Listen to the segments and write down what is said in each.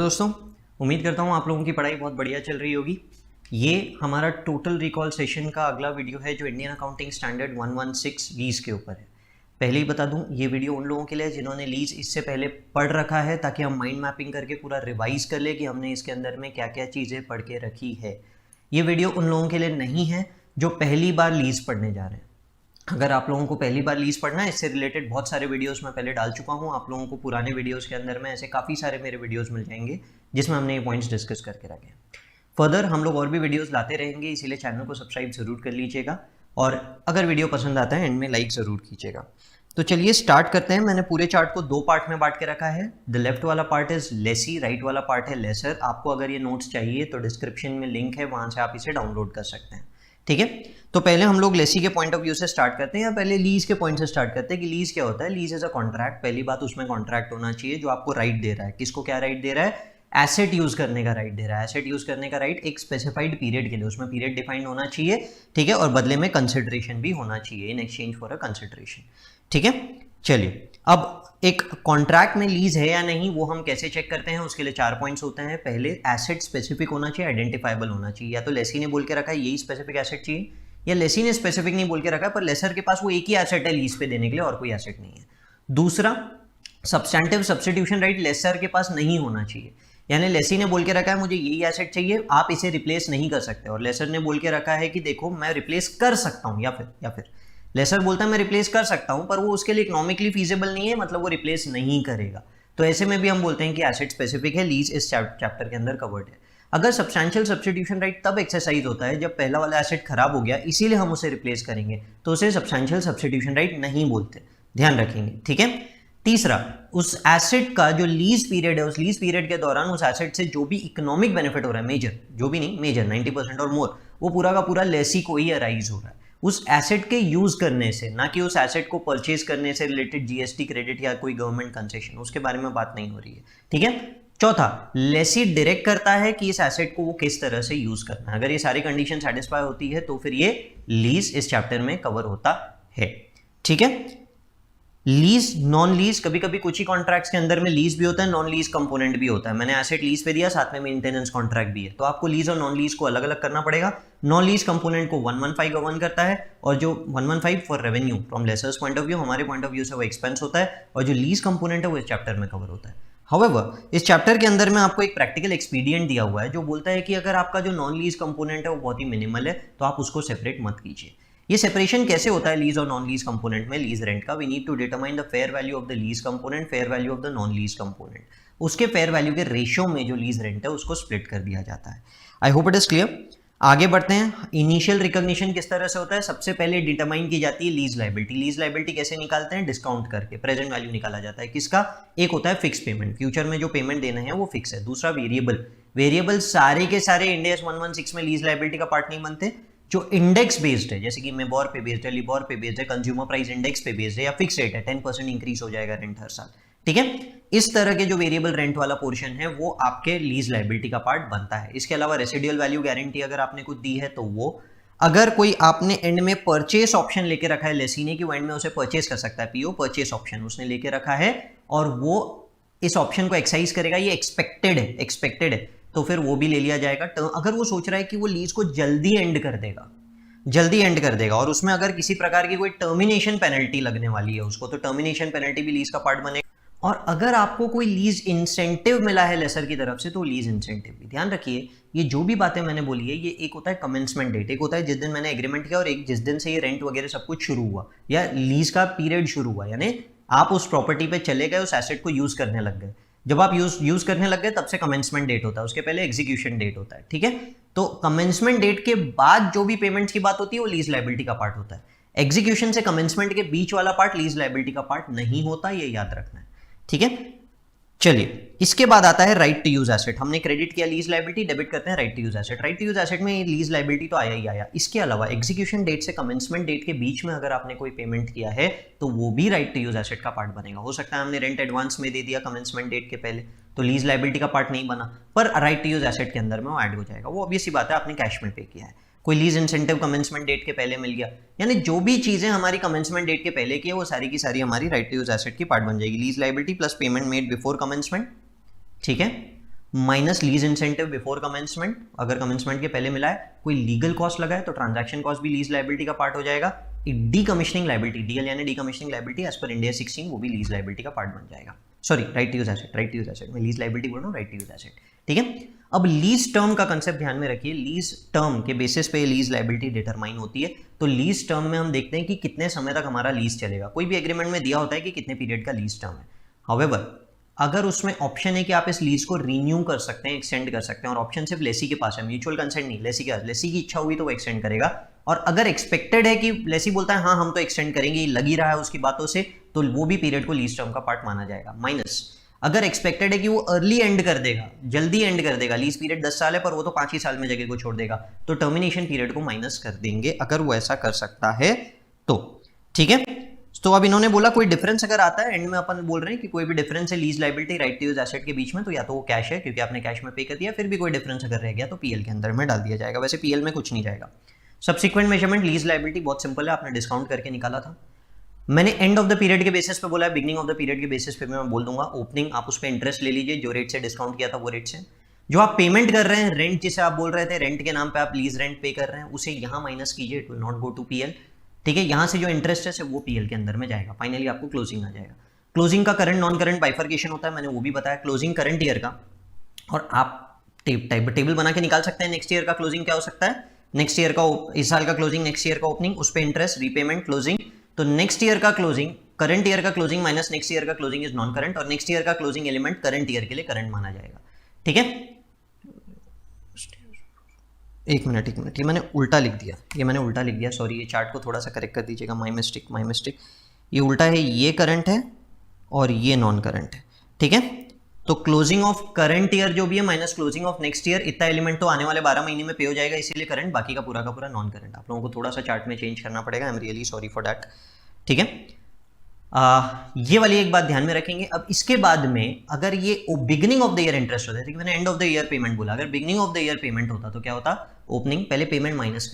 नमस्कार दोस्तों, उम्मीद करता हूँ आप लोगों की पढ़ाई बहुत बढ़िया चल रही होगी। ये हमारा टोटल रिकॉल सेशन का अगला वीडियो है जो इंडियन अकाउंटिंग स्टैंडर्ड 116 लीज के ऊपर है। पहले ही बता दूं, ये वीडियो उन लोगों के लिए जिन्होंने लीज इससे पहले पढ़ रखा है, ताकि हम माइंड मैपिंग करके पूरा रिवाइज कर ले कि हमने इसके अंदर में क्या क्या चीज़ें पढ़ के रखी है। ये वीडियो उन लोगों के लिए नहीं है जो पहली बार लीज पढ़ने जा रहे हैं। अगर आप लोगों को पहली बार लीज पढ़ना है, इससे रिलेटेड बहुत सारे वीडियोस मैं पहले डाल चुका हूं। आप लोगों को पुराने वीडियोस के अंदर में ऐसे काफ़ी सारे मेरे वीडियोस मिल जाएंगे जिसमें हमने ये पॉइंट्स डिस्कस करके रखे हैं। फर्दर हम लोग और भी वीडियोस लाते रहेंगे, इसीलिए चैनल को सब्सक्राइब जरूर कर लीजिएगा और अगर वीडियो पसंद आता है एंड में लाइक ज़रूर कीजिएगा। तो चलिए स्टार्ट करते हैं। मैंने पूरे चार्ट को दो पार्ट में बांट के रखा है। द लेफ्ट वाला पार्ट इज लेसी, राइट वाला पार्ट है लेसर। आपको अगर ये नोट्स चाहिए तो डिस्क्रिप्शन में लिंक है, वहाँ से आप इसे डाउनलोड कर सकते हैं। ठीक है, तो पहले हम लोग लेसी के पॉइंट ऑफ व्यू से स्टार्ट करते हैं या पहले लीज के पॉइंट से स्टार्ट करते हैं कि लीज क्या होता है। Lease is a contract. पहली बात, उसमें कॉन्ट्रैक्ट होना चाहिए जो आपको राइट दे रहा है। किसको क्या राइट दे रहा है? एसेट यूज करने का राइट दे रहा है। एसेट यूज करने का राइट एक स्पेसिफाइड पीरियड के लिए, उसमें पीरियड डिफाइंड होना चाहिए। ठीक है, और बदले में कंसिडरेशन भी होना चाहिए, in exchange for a consideration. ठीक है, चलिए अब एक कॉन्ट्रैक्ट में लीज है या नहीं वो हम कैसे चेक करते हैं, उसके लिए 4 पॉइंट्स होते हैं। पहले, एसेट स्पेसिफिक होना चाहिए, आइडेंटिफाइबल होना चाहिए। या तो लेसी ने बोल के रखा है यही स्पेसिफिक एसेट चाहिए, या लेसी ने स्पेसिफिक नहीं बोल के रखा है पर लेसर के पास वो एक ही एसेट है लीज पे देने के लिए और कोई एसेट नहीं है। दूसरा, सब्सटैंटिव सब्स्टिट्यूशन राइट लेसर के पास नहीं होना चाहिए। यानी लेसी ने बोल के रखा है मुझे यही एसेट चाहिए, आप इसे रिप्लेस नहीं कर सकते, और लेसर ने बोल के रखा है कि देखो मैं रिप्लेस कर सकता हूं, या फिर लेसर बोलता है मैं रिप्लेस कर सकता हूं पर वो उसके लिए इकोनॉमिकली फीजिबल नहीं है, मतलब वो रिप्लेस नहीं करेगा। तो ऐसे में भी हम बोलते हैं कि एसेट स्पेसिफिक है, लीज इस चैप्टर के अंदर कवर्ड है। अगर सब्सटैंशियल सब्स्टिट्यूशन राइट तब एक्सरसाइज होता है जब पहला वाला एसेट खराब हो गया, इसीलिए हम उसे रिप्लेस करेंगे, तो उसे सब्सटैंशियल सब्स्टिट्यूशन राइट नहीं बोलते, ध्यान रखेंगे। ठीक है, तीसरा, उस एसेट का जो लीज पीरियड है, उस लीज पीरियड के दौरान उस एसेट से जो भी इकोनॉमिक बेनिफिट हो रहा है, मेजर जो भी नहीं, मेजर 90% और मोर, वो पूरा का पूरा लेसी को ही अराइज हो रहा है उस एसेट के यूज करने से, ना कि उस एसेट को परचेज करने से रिलेटेड जीएसटी क्रेडिट या कोई गवर्नमेंट कंसेशन, उसके बारे में बात नहीं हो रही है। ठीक है, चौथा, लेसी डायरेक्ट करता है कि इस एसेट को वो किस तरह से यूज करना है। अगर ये सारी कंडीशन सेटिस्फाई होती है तो फिर ये लीज इस चैप्टर में कवर होता है। ठीक है, लीज, नॉन लीज, कभी कभी कुछ ही कॉन्ट्रैक्ट्स के अंदर में लीज भी होता है, नॉन लीज कंपोनेंट भी होता है। मैंने एसेट लीज पे दिया, साथ में मेंटेनेंस कॉन्ट्रैक्ट भी है, तो आपको लीज और नॉन लीज को अलग अलग करना पड़ेगा। नॉन लीज कंपोनेंट को 115 गवर्न करता है, और जो 115 for revenue from lessors point of view, हमारे पॉइंट ऑफ व्यू से वो एक्सपेंस होता है, और जो लीज कंपोनेंट है वो इस चैप्टर में कवर होता है। हाउएवर, इस चैप्टर के अंदर में आपको एक प्रैक्टिकल एक्सपीडियंट दिया हुआ है जो बोलता है कि अगर आपका जो नॉन लीज कंपोनेंट है वो बहुत ही मिनिमल है तो आप उसको सेपरेट मत कीजिए। ये सेपरेशन कैसे होता है लीज और नॉन लीज कंपोनेंट में? लीज रेंट का, we need to determine the fair value of the lease component, fair value of the non lease component. उसके फेयर वैल्यू के रेशियो में जो लीज रेंट है उसको स्प्लिट कर दिया जाता है। आई होप इट इज क्लियर। आगे बढ़ते हैं। इनिशियल रिकॉग्निशन किस तरह से होता है? सबसे पहले डिटरमाइन की जाती है लीज लायबिलिटी। लीज लायबिलिटी कैसे निकालते हैं? डिस्काउंट करके प्रेजेंट वैल्यू निकाला जाता है। किसका? एक होता है फिक्स पेमेंट, फ्यूचर में जो पेमेंट देना है वो फिक्स है। दूसरा वेरिएबल। वेरिएबल सारे के सारे इंड AS 116 में लीज लायबिलिटी का पार्ट नहीं बनते। जो इंडेक्स बेस्ड है, जैसे कि मेबोर पे बेस्ड है, लिबोर पे बेस्ड है, कंज्यूमर प्राइस इंडेक्स पे बेस्ड है, या फिक्स रेट है, 10% इंक्रीज हो जाएगा रेंट हर साल। ठीक है, इस तरह के जो वेरिएबल रेंट वाला पोर्शन है वो आपके लीज लायबिलिटी का पार्ट बनता है। इसके अलावा रेसिडुअल वैल्यू गारंटी अगर आपने कुछ दी है तो वो, अगर कोई आपने एंड में परचेस ऑप्शन लेके रखा है लेसी ने कि वो एंड में उसे परचेस कर सकता है, पीओ परचेस ऑप्शन उसने लेके रखा है और वो इस ऑप्शन को एक्सरसाइज करेगा, ये एक्सपेक्टेड है, तो फिर वो भी ले लिया जाएगा। अगर वो सोच रहा है कि वो लीज को जल्दी एंड कर देगा और उसमें अगर किसी प्रकार की कोई टर्मिनेशन पेनल्टी लगने वाली है उसको, तो टर्मिनेशन पेनल्टी भी लीज का पार्ट बनेगा। और अगर आपको कोई लीज इंसेंटिव मिला है लेसर की तरफ से तो लीज इंसेंटिव भी। ध्यान रखिए, ये जो भी बातें मैंने बोली है, ये एक होता है कमेंसमेंट डेट, एक होता है जिस दिन मैंने एग्रीमेंट किया, और एक जिस दिन से ये रेंट वगैरह सब कुछ शुरू हुआ या लीज का पीरियड शुरू हुआ, यानी आप उस प्रॉपर्टी पे चले गए, उस एसेट को यूज करने लग गए। जब आप यूज करने लग गए तब से कमेंसमेंट डेट होता है, उसके पहले एग्जीक्यूशन डेट होता है। ठीक है, तो कमेंसमेंट डेट के बाद जो भी पेमेंट्स की बात होती है वो लीज लायबिलिटी का पार्ट होता है। एग्जीक्यूशन से कमेंसमेंट के बीच वाला पार्ट लीज लायबिलिटी का पार्ट नहीं होता, ये याद रखना है। ठीक है, चलिए इसके बाद आता है राइट टू यूज एसेट। हमने क्रेडिट किया लीज लायबिलिटी, डेबिट करते हैं right to use asset. Right to use asset में लीज लायबिलिटी तो आया ही आया। इसके अलावा एग्जीक्यूशन डेट से कमेंसमेंट डेट के बीच में अगर आपने कोई पेमेंट किया है तो वो भी राइट टू यूज एसेट का पार्ट बनेगा। हो सकता है हमने रेंट एडवांस में दे दिया कमेंसमेंट डेट के पहले, तो लीज लायबिलिटी का पार्ट नहीं बना, पर राइट टू यूज एसेट के अंदर में वो ऐड हो जाएगा। वो ऑब्वियस सी बात है, आपने कैश में पे किया है। कोई लीज इंसेंटिव कमेंसमेंट डेट के पहले मिल गया, यानी जो भी चीजें हमारी कमेंसमेंट डेट के पहले की है वो सारी की सारी हमारी राइट टू यूज एसेट की पार्ट बन जाएगी। Lease liability plus payment made before commencement. ठीक है, minus lease incentive before commencement, अगर कमेंसमेंट के पहले मिला है, कोई लीगल कॉस्ट लगा है तो ट्रांजैक्शन कॉस्ट भी लीज लाइबिलिटी का पार्ट हो जाएगा। डीकमीशनिंग लाइबिलिटी, डीएल यानी decommissioning liability as per India 16, वो भी लीज लाइबिलिटी का पार्ट बन जाएगा। Sorry, right to use asset, right to use asset, मैं लीज लाइबिलिटी बोल रहा हूँ, राइट टू यूज एसेट, ठीक है। अब लीज टर्म का कंसेप्ट ध्यान में रखिए, लीज टर्म के बेसिस पे लीज लाइबिलिटी डिटरमाइन होती है। तो लीज टर्म में हम देखते हैं कि कितने समय तक हमारा लीज चलेगा। कोई भी एग्रीमेंट में दिया होता है कि कितने पीरियड का लीज टर्म है। हाउएवर, अगर उसमें ऑप्शन है कि आप इस लीज को रिन्यू कर सकते हैं, एक्सटेंड कर सकते हैं, और ऑप्शन सिर्फ लेसी के पास है, म्यूचुअल कंसेंट नहीं, लेसी की इच्छा हुई तो वो एक्सटेंड करेगा। और अगर एक्सपेक्टेड है कि लेसी बोलता है हाँ हम तो एक्सटेंड करेंगे, लग ही रहा है उसकी बातों से, तो वो भी पीरियड को लीज टर्म का पार्ट माना जाएगा। माइनस अगर एक्सपेक्टेड है कि वो अर्ली एंड कर देगा, जल्दी एंड कर देगा, लीज पीरियड 10 साल है पर वो तो 5 ही साल में जगह को छोड़ देगा, तो टर्मिनेशन पीरियड को माइनस कर देंगे अगर वो ऐसा कर सकता है तो, ठीक है। तो अब इन्होंने बोला कोई डिफरेंस अगर आता है, एंड में अपन बोल रहे हैं कि कोई भी डिफरेंस है lease liability right to use asset के बीच में, तो या तो वो कैश है क्योंकि आपने कैश में पे कर दिया, फिर भी कोई डिफरेंस अगर रह गया तो पीएल के अंदर में डाल दिया जाएगा। वैसे पीएल में कुछ नहीं जाएगा। सब्सिक्वेंट मेजरमेंट लीज लाइबिलिटी बहुत सिंपल है, आपने डिस्काउंट करके निकाला था। मैंने एंड ऑफ द पीरियड के बेसिस पे बोला है, बिगनिंग ऑफ द पीरियड के बेसिस पे मैं बोल दूंगा ओपनिंग, आप उस पर इंटरेस्ट ले लीजिए जो रेट से डिस्काउंट किया था वो रेट से। जो आप पेमेंट कर रहे हैं, रेंट जिसे आप बोल रहे थे, रेंट के नाम पे आप लीज रेंट पे कर रहे हैं, उसे यहाँ माइनस कीजिए, it will not go to PL, ठीक है। यहाँ से जो इंटरेस्ट है वो पीएल के अंदर में जाएगा। फाइनली आपको क्लोजिंग आ जाएगा। क्लोजिंग का करंट नॉन करंट बाइफर्केशन होता है, मैंने वो भी बताया। क्लोजिंग करंट ईयर का, और आप टेबल बना के निकाल सकते हैं नेक्स्ट ईयर का क्लोजिंग क्या हो सकता है, नेक्स्ट ईयर का, इस साल का क्लोजिंग, नेक्स्ट ईयर का ओपनिंग, उस पर इंटरेस्ट, रीपेमेंट, क्लोजिंग। तो नेक्स्ट ईयर का क्लोजिंग, करंट ईयर का क्लोजिंग माइनस नेक्स्ट ईयर का क्लोजिंग इज नॉन करंट, और नेक्स्ट ईयर का क्लोजिंग एलिमेंट करंट ईयर के लिए करंट माना जाएगा, ठीक है। एक मिनट, ये मैंने उल्टा लिख दिया, सॉरी, ये चार्ट को थोड़ा सा करेक्ट कर दीजिएगा, माई मिस्टेक, ये उल्टा है, ये करंट है और ये नॉन करंट है, ठीक है। तो क्लोजिंग ऑफ करंट ईयर जो भी है minus closing of next year, इतना एलिमेंट तो आने वाले 12 महीने में पे हो जाएगा, इसीलिए करंट, बाकी का पूरा नॉन करंट। आप लोगों को थोड़ा सा चार्ट में चेंज करना पड़ेगा, I am really sorry for that, ठीक है। ये वाली एक बात ध्यान में रखेंगे। अब इसके बाद में अगर ये beginning of the year interest होता है, मैंने end of the year payment बोला, अगर beginning of the year payment होता तो क्या होता, ओपनिंग, पहले पेमेंट माइनस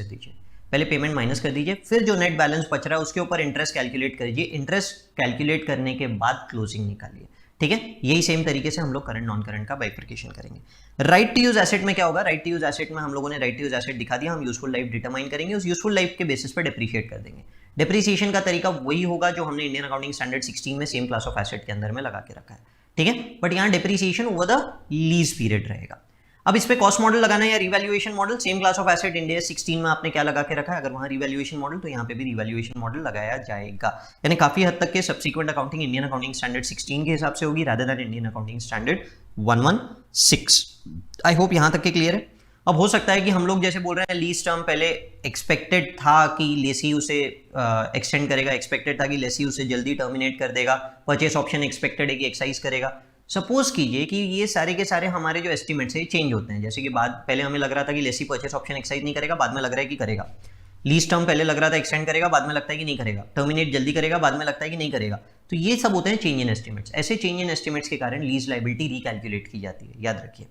कर दीजिए, फिर जो नेट बैलेंस बच रहा है उसके ऊपर इंटरेस्ट कैलकुलेट करिए, इंटरेस्ट कैलकुलेट करने के बाद क्लोजिंग निकालिए, ठीक है। यही सेम तरीके से हम लोग करंट नॉन करंट का बाइफर्केशन करेंगे। राइट टू यूज एसेट में क्या होगा, राइट टू यूज एसेट में हम लोगों ने राइट टू यूज एसेट दिखा दिया, हम यूजफुल लाइफ डिटरमाइन करेंगे, उस यूजफुल लाइफ के बेसिस पे डिप्रिशिएट कर देंगे। डिप्रिसिएशन का तरीका वही होगा जो हमने इंडियन अकाउंटिंग स्टैंडर्ड 16 में सेम क्लास ऑफ एसेट के अंदर में लगा के रखा है, ठीक है। बट यहाँ depreciation over the lease period रहेगा। अब इस पे कॉस्ट मॉडल लगाना है या revaluation model, same class of asset India 16 में आपने क्या लगा के रखा है, अगर वहां रिवैल्यूएशन मॉडल तो यहाँ पे भी रिवैल्यूएशन मॉडल लगाया जाएगा। यानी काफी हद तक के subsequent accounting Indian accounting standard 16 के हिसाब से होगी rather than Indian accounting standard 116। I hope यहाँ तक के क्लियर है। अब हो सकता है कि हम लोग जैसे बोल रहे हैं लीज टर्म पहले एक्सपेक्टेड था कि लेसी उसे एक्सटेंड करेगा, एक्सपेक्टेड था कि लेसी उसे जल्दी टर्मिनेट कर देगा, परचेस ऑप्शन एक्सपेक्टेड है कि एक्साइज करेगा। सपोज कीजिए कि ये सारे के सारे हमारे जो एस्टिमेट्स है चेंज होते हैं, जैसे कि पहले हमें लग रहा था कि लेसी परचेस ऑप्शन एक्साइज नहीं करेगा, बाद में लग रहा है कि करेगा। लीज टर्म पहले लग रहा था एक्सटेंड करेगा, बाद में लगता है कि नहीं करेगा। टर्मिनेट जल्दी करेगा, बाद में लगता है कि नहीं करेगा। तो ये सब होते हैं चेंज इन एस्टिमेट्स। ऐसे चेंज इन एस्टिमेट्स के कारण लीज लाइबिलिटी रिकैलकुलेट की जाती है, याद रखिए।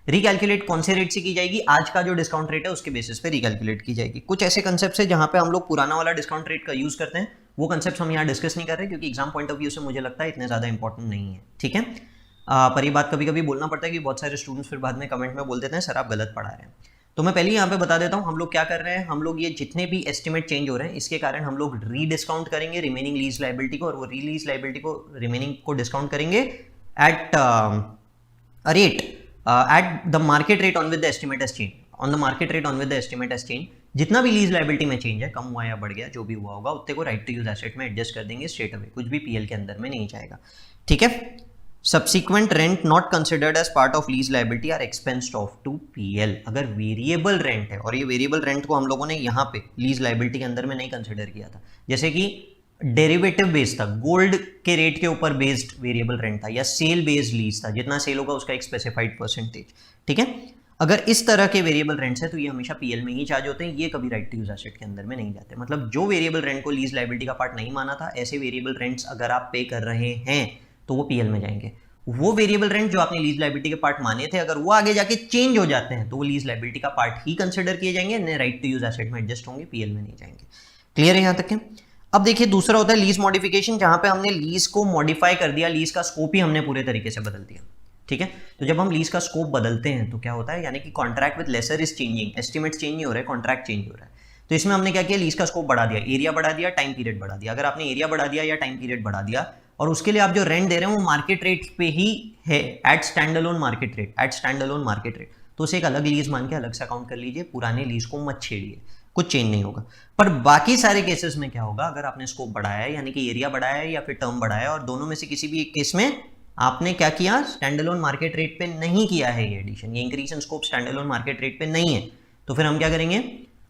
रिकैलकुलेट कौन से रेट से की जाएगी, आज का जो डिस्काउंट रेट है उसके बेसिस पे रिकैलकुलेट की जाएगी। कुछ ऐसे कंसेप्ट है जहां पे हम लोग पुराना वाला डिस्काउंट रेट का यूज करते हैं, वो कंसेप्ट हम यहाँ डिस्कस नहीं कर रहे क्योंकि एग्जाम पॉइंट ऑफ व्यू से मुझे लगता है इतने ज्यादा इंपॉर्टेंट नहीं है, ठीक है। पर ये बात कभी कभी बोलना पड़ता है कि बहुत सारे स्टूडेंट्स फिर बाद में कमेंट में बोल देते हैं सर आप गलत पढ़ा रहे हैं। तो मैं पहले यहाँ पे बता देता हूँ हम लोग क्या कर रहे हैं। हम लोग ये जितने भी एस्टिमेट चेंज हो रहे हैं इसके कारण हम लोग रीडिस्काउंट करेंगे रिमेनिंग लीज लाइबिलिटी को, और वो रीलीज लाइबिलिटी को रिमेनिंग को डिस्काउंट करेंगे at a rate at the market rate on with the estimate as change, on the market rate on with the estimate as change. जितना भी lease liability में change है, कम हुआ या बढ़ गया, जो भी हुआ होगा उतने को राइट टू यूज एसेट में एडजस्ट कर देंगे स्ट्रेट अवे, कुछ भी पीएल के अंदर में नहीं जाएगा, ठीक है। Subsequent rent not considered as part of lease liability are expensed off to PL। अगर वेरिएबल रेंट है, और ये वेरिएबल रेंट को हम लोगों ने यहाँ पे लीज लाइबिलिटी के अंदर में नहीं कंसिडर किया था, जैसे कि डेरिवेटिव बेस्ड था, गोल्ड के रेट के ऊपर बेस्ड वेरिएबल रेंट था, या सेल बेस्ड लीज था, जितना सेल होगा उसका एक स्पेसिफाइड परसेंटेज, ठीक है। अगर इस तरह के वेरिएबल रेंट्स है तो ये हमेशा पीएल में ही चार्ज होते हैं, ये कभी राइट टू यूज एसेट के अंदर में नहीं जाते। मतलब जो वेरिएबल रेंट को लीज लाइबिलिटी का पार्ट नहीं माना था, ऐसे वेरिएबल रेंट्स अगर आप पे कर रहे हैं तो वो पीएल में जाएंगे। वो वेरिएबल रेंट जो आपने लीज लाइबिलिटी के पार्ट माने थे, अगर वो आगे जाके चेंज हो जाते हैं तो वो लीज लाइबिलिटी का पार्ट ही कंसिडर किए जाएंगे, राइट टू यूज एसेट में एडजस्ट होंगे, पीएल में नहीं जाएंगे। क्लियर है यहाँ तक के? अब देखिए दूसरा होता है लीज मॉडिफिकेशन, जहां पे हमने लीज को मॉडिफाई कर दिया, लीज का स्कोप ही हमने पूरे तरीके से बदल दिया, ठीक है। तो जब हम लीज का स्कोप बदलते हैं तो क्या होता है, यानी कि contract with lessor is changing, estimate change नहीं हो रहा है, कॉन्ट्रैक्ट चेंज हो रहा है। तो इसमें हमने क्या किया, लीज का स्कोप बढ़ा दिया, एरिया बढ़ा दिया, टाइम पीरियड बढ़ा दिया। अगर आपने एरिया बढ़ा दिया या टाइम पीरियड बढ़ा दिया और उसके लिए आप जो रेंट दे रहे हैं वो मार्केट रेट पे ही है, at stand alone market rate, at stand alone market rate, तो उसे एक अलग लीज मान के अलग से अकाउंट कर लीजिए, पुराने लीज को मत छेड़िए, कुछ चेंज नहीं होगा। पर बाकी सारे केसेस में क्या होगा, अगर आपने स्कोप बढ़ाया है यानी कि एरिया बढ़ाया है या फिर टर्म बढ़ाया है और दोनों में से किसी भी एक केस में आपने क्या किया, स्टैंड अलोन मार्केट रेट पे नहीं किया है ये एडिशन, ये increase in scope stand alone market rate पे नहीं है, तो फिर हम क्या करेंगे,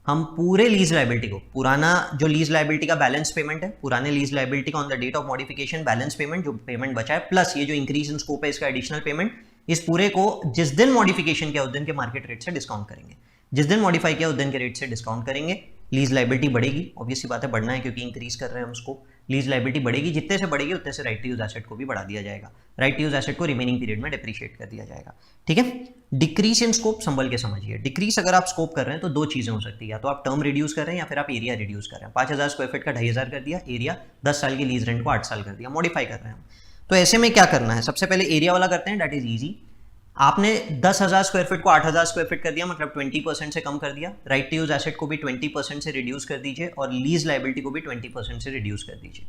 हम पूरे लीज लायबिलिटी को, पुराना जो लीज लायबिलिटी का बैलेंस पेमेंट है, पुराने लीज लायबिलिटी का on the date of modification balance payment, जो पेमेंट बचा है, प्लस ये जो इंक्रीज इन स्कोप है इसका एडिशनल पेमेंट, इस पूरे को जिस दिन मॉडिफिकेशन किया उस दिन के मार्केट रेट से डिस्काउंट करेंगे, जिस दिन मॉडिफाई किया उस दिन के रेट से डिस्काउंट करेंगे। लीज लायबिलिटी बढ़ेगी, ऑब्वियस सी बात है, बढ़ना है क्योंकि इंक्रीज कर रहे हैं हम उसको। लीज लायबिलिटी बढ़ेगी, जितने से बढ़ेगी उतने से राइट टू यूज एसेट को भी बढ़ा दिया जाएगा, राइट टू यूज एसेट को रिमेनिंग पीरियड में डिप्रिशिएट कर दिया जाएगा, ठीक है। डिक्रीज इन स्कोप संभल के समझिए, डिक्रीज अगर आप स्कोप कर रहे हैं तो दो चीजें हो सकती है, या तो आप टर्म रिड्यूस कर रहे हैं या फिर आप एरिया रिड्यूस कर रहे हैं। 5000 स्क्वायर फीट का 2500 कर दिया, एरिया 10 साल की लीज रेंट को 8 साल कर दिया, मॉडिफाई कर रहे हैं हम। तो ऐसे में क्या करना है, सबसे पहले एरिया वाला करते हैं, दैट इज ईजी। आपने 10,000 स्क्वायर फीट को 8,000 स्क्वायर फीट कर दिया, मतलब 20% से कम कर दिया, राइट टू यूज एसेट को भी 20% से रिड्यूस कर दीजिए और लीज लायबिलिटी को भी 20% से रिड्यूस कर दीजिए।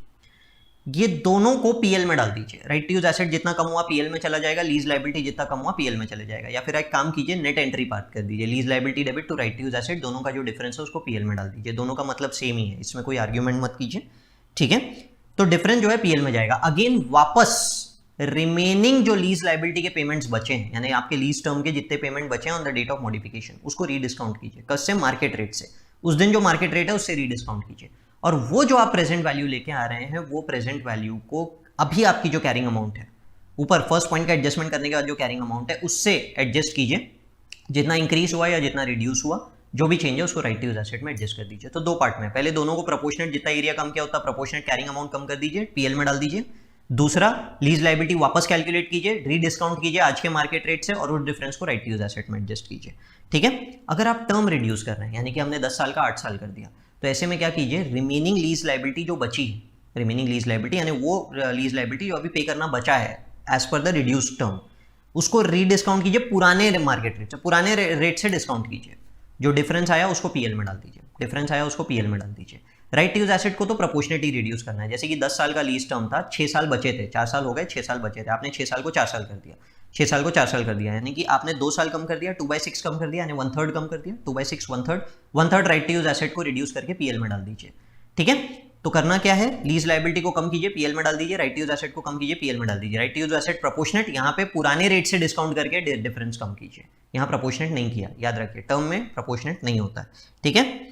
ये दोनों को पीएल में डाल दीजिए, राइट टू यूज एसेट जितना कम हुआ पीएल में चला जाएगा, लीज लायबिलिटी जितना कम हुआ पीएल में चले जाएगा, या फिर एक काम कीजिए, नेट एंट्री पार्ट कर दीजिए, lease liability debit to right to use asset, दोनों का जो डिफरेंस है उसको पीएल में डाल दीजिए, दोनों का मतलब सेम ही है, इसमें कोई आर्ग्यूमेंट मत कीजिए, ठीक है। तो डिफरेंस जो है पीएल में जाएगा। अगेन वापस रिमेनिंग जो लीज लायबिलिटी के पेमेंट्स बचे हैं, यानी आपके लीज टर्म के जितने पेमेंट बचे हैं on the date of modification, उसको रीडिस्काउंट कीजिए, कससे, मार्केट रेट से, उस दिन जो मार्केट रेट है उससे रीडिस्काउंट कीजिए, और वो जो आप प्रेजेंट वैल्यू लेके आ रहे हैं वो प्रेजेंट वैल्यू को अभी आपकी जो कैरिंग अमाउंट है, ऊपर फर्स्ट पॉइंट का एडजस्टमेंट करने के बाद जो कैरिंग अमाउंट है उससे एडजस्ट कीजिए, जितना इंक्रीज हुआ या जितना रिड्यूस हुआ, जो भी चेंज है उसको राइट टू यूज एसेट में एडजस्ट कर दीजिए। तो दो पार्ट में, पहले दोनों को प्रोपोर्शनेट, जितना एरिया कम किया उतना प्रोपोर्शनेट कैरिंग अमाउंट कम कर दीजिए, पीएल में डाल दीजिए। दूसरा, लीज लायबिलिटी वापस कैलकुलेट कीजिए, रीडिस्काउंट कीजिए आज के मार्केट रेट से और उस डिफरेंस को राइट टू यूज एसेट में एडजस्ट कीजिए, ठीक है। अगर आप टर्म रिड्यूस कर रहे हैं, यानी कि हमने 10 साल का 8 साल कर दिया, तो ऐसे में क्या कीजिए, रिमेनिंग लीज लायबिलिटी जो बची है, रिमेनिंग लीज लायबिलिटी यानी वो लीज लायबिलिटी जो अभी पे करना बचा है as per the reduce term, उसको रीडिस्काउंट कीजिए पुराने मार्केट रेट से, पुराने रेट से डिस्काउंट कीजिए, जो डिफरेंस आया उसको पीएल में डाल दीजिए, डिफरेंस आया उसको पीएल में डाल दीजिए। राइट टू यूज एसेट को तो प्रोपोर्शनेटली रिड्यूस करना है, जैसे कि 10 साल का लीज टर्म था, 6 साल बचे थे, 4 साल हो गए, 6 साल बचे थे, आपने 6 साल को 4 साल कर दिया, 6 साल को 4 साल कर दिया, यानी कि आपने 2 साल कम कर दिया, 2/6 कम कर दिया, यानी 1/3 कम कर दिया, 2/6 1/3 राइट टू यूज एसेट को रिड्यूस करके पीएल में डाल दीजिए, ठीक है। तो करना क्या है, लीज लायबिलिटी को कम कीजिए, पीएल में डाल दीजिए, राइट टू यूज एसेट को कम कीजिए, पीएल में डाल दीजिए। Right to use asset proportionate, यहाँ पे पुराने रेट से डिस्काउंट करके डिफरेंस कम कीजिए, यहाँ प्रोपोर्शनेट नहीं किया, याद रखिए टर्म में प्रोपोर्शनेट नहीं होता है, ठीक है।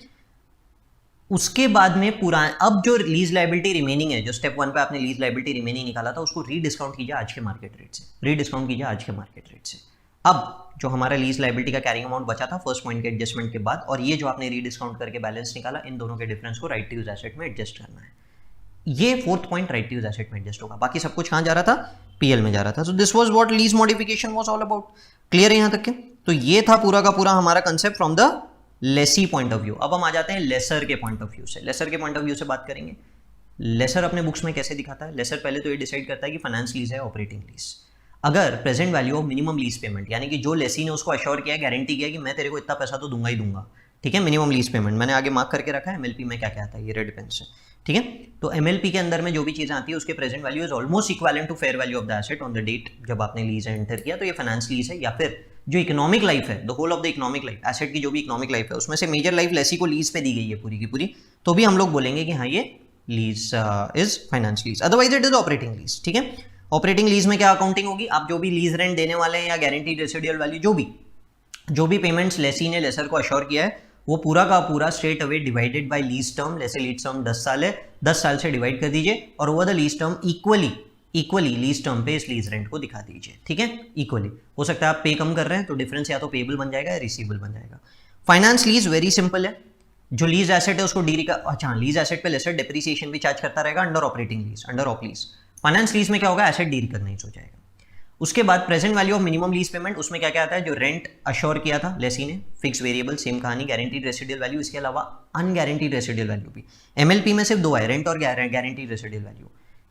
उसके बाद में अब जो लीज लायबिलिटी रिमेनिंग है, जो स्टेप 1 पे आपने लीज लायबिलिटी रिमेनिंग निकाला था, उसको रीडिस्काउंट कीजिए आज के मार्केट रेट से, रीडिस्काउंट कीजिए आज के मार्केट रेट से। अब जो हमारा लीज लायबिलिटी का कैरिंग अमाउंट बचा था फर्स्ट पॉइंट के एडजस्टमेंट के बाद, और ये जो आपने रीडिस्काउंट करके बैलेंस निकाला, इन दोनों के डिफरेंस को राइट टू यूज एसेट में एडजस्ट करना है। ये fourth point right to use asset में एडजस्ट होगा, बाकी सब कुछ कहां जा रहा था, पीएल में जा रहा था। So this was what lease modification was all about. Clear है यहां तक के? तो ये था पूरा का पूरा हमारा concept from the Lesi point of view. अब हम आ जाते हैं लेसर के पॉइंट ऑफ व्यू से। लेसर के पॉइंट ऑफ व्यू से बात करेंगे। लेसर अपने बुक्स में कैसे दिखाता है? लेसर पहले तो ये डिसाइड करता है कि फाइनेंस लीज है ऑपरेटिंग लीज। अगर present value of minimum lease payment, यानी कि जो लेसी ने उसको अश्योर किया, गारंटी किया कि मैं तेरे को इतना पैसा तो दूंगा ही दूंगा, ठीक है, मिनिमम लीज पेमेंट मैंने आगे मार्क करके रखा है, एमएलपी में क्या क्या आता है, ये रेड पेन से, ठीक है। तो एमएलपी के अंदर में जो भी चीजें आती है उसके present value is almost equivalent to fair value of the asset on the date जब आपने लीज एंटर किया, तो ये फाइनेंस लीज है। या फिर जो इकोनॉमिक लाइफ है, the whole of the economic life, asset की जो भी इकोनॉमिक लाइफ है, उसमें से मेजर लाइफ लेसी को लीज पे दी गई है पूरी की पूरी, तो भी हम लोग बोलेंगे कि हाँ ये lease is finance lease, otherwise it is operating lease, ठीक है। ऑपरेटिंग लीज में क्या अकाउंटिंग होगी? आप जो भी लीज रेंट देने वाले हैं या गारंटीड रेसिडुअल वैल्यू, जो भी पेमेंट्स लेसी ने लेसर को अश्योर किया है, वो पूरा का पूरा straight away divided by lease term. जैसे लीज टर्म 10 साल है, 10 साल से डिवाइड कर दीजिए और over the lease term equally lease term पे इस लीज रेंट को दिखा दीजिए, ठीक है, इक्वली। हो सकता है आप पे कम कर रहे हैं तो डिफरेंस या तो पेबल बन जाएगा या रिसीवेबल बन जाएगा। फाइनेंस लीज वेरी सिंपल है, जो लीज एसेट है उसको लीज एसेट पे लेसर डेप्रिसिएशन भी चार्ज करता रहेगा under operating lease, under op lease. Finance lease में क्या होगा? एसेट डी रिकॉग्नाइज हो जाएगा। उसके बाद present value of minimum lease payment, उसमें क्या क्या आता है? जो रेंट अश्योर किया था लेसी ने, फिक्स वेरिएबल सेम कहानी, गारंटीड रेसिडुअल वैल्यू, इसके अलावा अनगारंटीड रेसिडुअल वैल्यू भी। एमएलपी में सिर्फ दो है, रेंट और गारंटीड रेसिडुअल वैल्यू।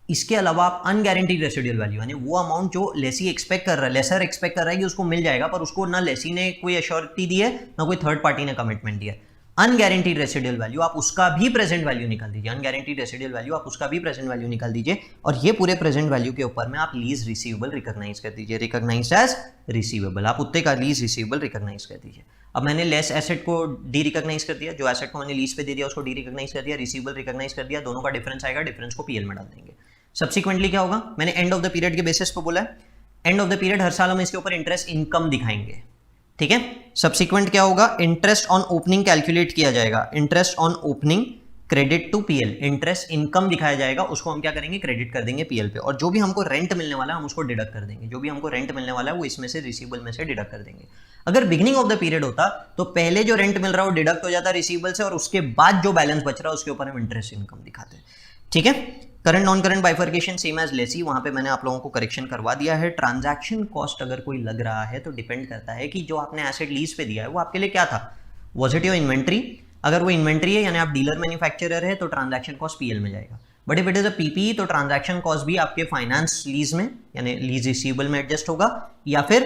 इसके अलावा आप अनगारंटीड रेसिडुअल वैल्यू यानी वो अमाउंट जो लेसी एक्सपेक्ट कर रहा है, लेसर एक्सपेक्ट कर रहा है कि उसको मिल जाएगा, पर उसको ना लेसी ने कोई एश्योरिटी दी है ना कोई थर्ड पार्टी ने कमिटमेंट दिया है, अनगारंटीड रेसिडुअल वैल्यू आप उसका भी प्रेजेंट वैल्यू निकाल दीजिए, अनगारंटीड रेसिडुअल वैल्यू आप उसका भी प्रेजेंट वैल्यू निकाल दीजिए, और ये पूरे प्रेजेंट वैल्यू के ऊपर में आप लीज रिसीवेबल रिकॉग्नाइज कर दीजिए, रिकॉग्नाइज एज रिसीवेबल, आप उतने का लीज रिसीवेबल रिकॉग्नाइज कर दीजिए। अब मैंने लेस एसेट को डी रिकॉग्नाइज कर दिया, जो एसेट को मैंने लीज पे दे दिया उसको डी रिकॉग्नाइज कर दिया, रिसीवेबल रिकॉग्नाइज कर दिया, दोनों का डिफरेंस आएगा, डिफरेंस को पीएल में डाल देंगे। सब्सिक्वेंटली क्या होगा, मैंने एंड ऑफ द पीरियड के बेसिस पे बोला है, एंड ऑफ द पीरियड हर साल हम इसके ऊपर इंटरेस्ट इनकम दिखाएंगे, ठीक है। सब्सिक्वेंट क्या होगा, इंटरेस्ट ऑन ओपनिंग कैलकुलेट किया जाएगा, interest on opening credit to PL, interest income दिखाया जाएगा, उसको हम क्या करेंगे, क्रेडिट कर देंगे पीएल पे, और जो भी हमको रेंट मिलने वाला है हम उसको डिडक्ट कर देंगे, जो भी हमको रेंट मिलने वाला है वो इसमें से रिसीवेबल में से डिडक्ट कर देंगे। अगर बिगिनिंग ऑफ द पीरियड होता तो पहले जो रेंट मिल रहा है वो डिडक्ट हो जाता रिसीवेबल से, और उसके बाद जो बैलेंस बच रहा है उसके ऊपर हम इंटरेस्ट इनकम दिखाते हैं, ठीक है। Current non current bifurcation same as lessee, वहां पे मैंने आप लोगों को करेक्शन करवा दिया है। ट्रांजैक्शन कॉस्ट अगर कोई लग रहा है तो डिपेंड करता है कि जो आपने एसेट लीज पे दिया है वो आपके लिए क्या था, वॉज इट योर इन्वेंट्री, अगर वो इन्वेंट्री है यानी आप डीलर मैन्युफैक्चरर है तो ट्रांजैक्शन कॉस्ट पीएल में जाएगा, but if it is a PP तो ट्रांजैक्शन कॉस्ट भी आपके फाइनेंस लीज में यानी लीज रिसीवेबल में एडजस्ट होगा, या फिर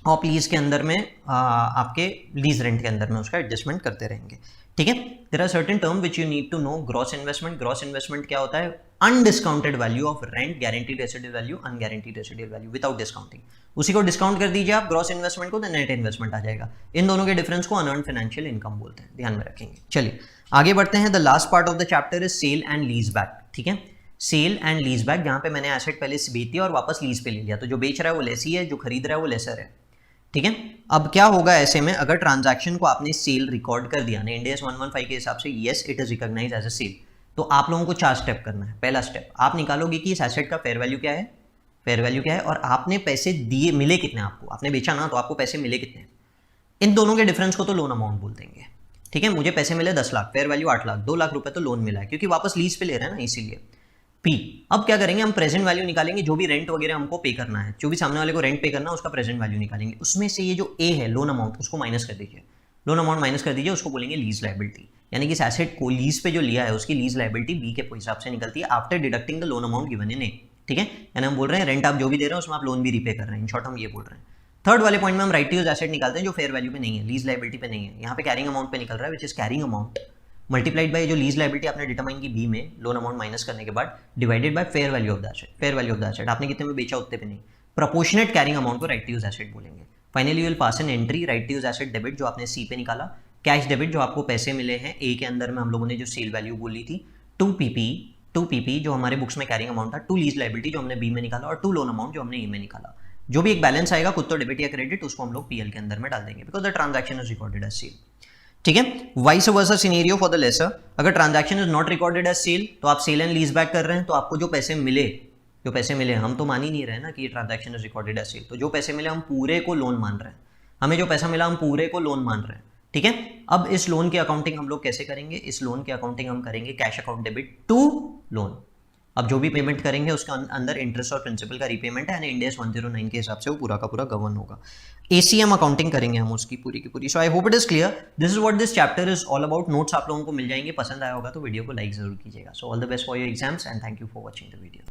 ऑप लीज के अंदर में आपके लीज रेंट के अंदर में उसका एडजस्टमेंट करते रहेंगे, ठीक है। There are certain term which you need to know. Gross investment, gross investment क्या होता है, undiscounted value of rent, guaranteed residual value, unguaranteed residual value without discounting, उसी को डिस्काउंट कर दीजिए आप ग्रॉस इन्वेस्टमेंट को तो नेट इन्वेस्टमेंट आ जाएगा। इन दोनों के डिफरेंस को अनअर्न्ड फाइनेंशियल इनकम बोलते हैं, ध्यान में रखेंगे। चलिए आगे बढ़ते हैं। The last part of the chapter is sale and lease back, ठीक है। सेल एंड लीज बैक, जहां पे मैंने एसेट पहले से बेच दिया और वापस लीज पे ले लिया, तो जो बेच रहा है वो लेसी है, जो खरीद रहा है वो लेसर है, ठीक है। अब क्या होगा ऐसे में, अगर ट्रांजैक्शन को आपने सेल रिकॉर्ड कर दिया ना इंड AS 115 के हिसाब से, yes it is recognized as a sale, तो आप लोगों को 4 स्टेप करना है। पहला स्टेप, आप निकालोगे कि इस एसेट का फेयर वैल्यू क्या है, फेयर वैल्यू क्या है, और आपने पैसे दिए, मिले कितने आपको, आपने बेचा ना तो आपको पैसे मिले कितने, इन दोनों के डिफरेंस को तो लोन अमाउंट बोल देंगे, ठीक है। मुझे पैसे मिले 10 लाख, फेयर वैल्यू 8 लाख, 2 लाख रुपए तो लोन मिला है क्योंकि वापस लीज पे ले रहे हैं ना, इसीलिए पी। अब क्या करेंगे, हम प्रेजेंट वैल्यू निकालेंगे, जो भी रेंट वगैरह हमको पे करना है, जो भी सामने वाले को रेंट पे करना है उसका प्रेजेंट वैल्यू निकालेंगे, उसमें से ये जो ए है लोन अमाउंट उसको माइनस कर दीजिए, लोन अमाउंट माइनस कर दीजिए, उसको बोलेंगे लीज लायबिलिटी, यानी कि इस एसेट को लीज पे जो लिया है उसकी लीज लायबिलिटी बी के हिसाब से निकलती है after deducting the loan amount given in a, ठीक है। यानी हम बोल रहे हैं रेंट आप जो भी दे रहे हैं उसमें आप लोन भी रीपे कर रहे हैं, इन शॉर्ट हम ये बोल रहे हैं। थर्ड वाले पॉइंट में हम राइट टू यूज एसेट निकालते हैं जो फेयर वैल्यू पे नहीं है, लीज लायबिलिटी पे नहीं है, यहाँ पे कैरिंग अमाउंट पे निकल रहा है, which is carrying amount multiplied by जो लीज लायबिलिटी आपने डिटरमाइन की बी में, लोन अमाउंट माइनस करने के बाद divided by fair value of the asset, fair value of the asset आपने कितने में बेचा उतने पे नहीं, प्रोपोर्शनेट कैरिंग अमाउंट को राइट टू यूज एसेट बोलेंगे। Finally you will pass an entry right to use asset debit, जो आपने सी पे निकाला, कैश डेबिट जो आपको पैसे मिले हैं ए के अंदर में, हम लोगों ने जो सेल वैल्यू बोली थी, टू पीपी जो हमारे बुक्स में कैरिंग अमाउंट था, टू लीज लायबिलिटी जो हमने बी में निकाला, और टू लोन अमाउंट जो हमने ए में निकाला। जो भी एक बैलेंस आएगा खुद तो डेबिट या क्रेडिट उसको हम लोग पीएल के अंदर में डाल देंगे because the transaction is recorded as sale, ठीक है। Vice versa scenario for the lessor, अगर transaction is not recorded as sale तो आप सेल एंड लीज बैक कर रहे हैं, तो आपको जो पैसे मिले हम तो मान ही नहीं रहे ना कि ये transaction is recorded as sale, तो जो पैसे मिले हम पूरे को लोन मान रहे हैं, हमें जो पैसा मिला हम पूरे को लोन मान रहे हैं, ठीक है। अब इस लोन की अकाउंटिंग हम लोग कैसे करेंगे, इस लोन की अकाउंटिंग हम करेंगे cash account debit to loan. अब जो भी पेमेंट करेंगे उसके अंदर इंटरेस्ट और प्रिंसिपल का रीपेमेंट है, यानी इंड AS 109 के हिसाब से वो पूरा का पूरा गवर्न होगा। ACM अकाउंटिंग करेंगे हम उसकी पूरी की पूरी। So I hope it is clear, this is what this chapter is all about. Notes आप लोगों को मिल जाएंगे, पसंद आया होगा तो वीडियो को लाइक जरूर कीजिएगा। So all the best for your exams and thank you for watching the video.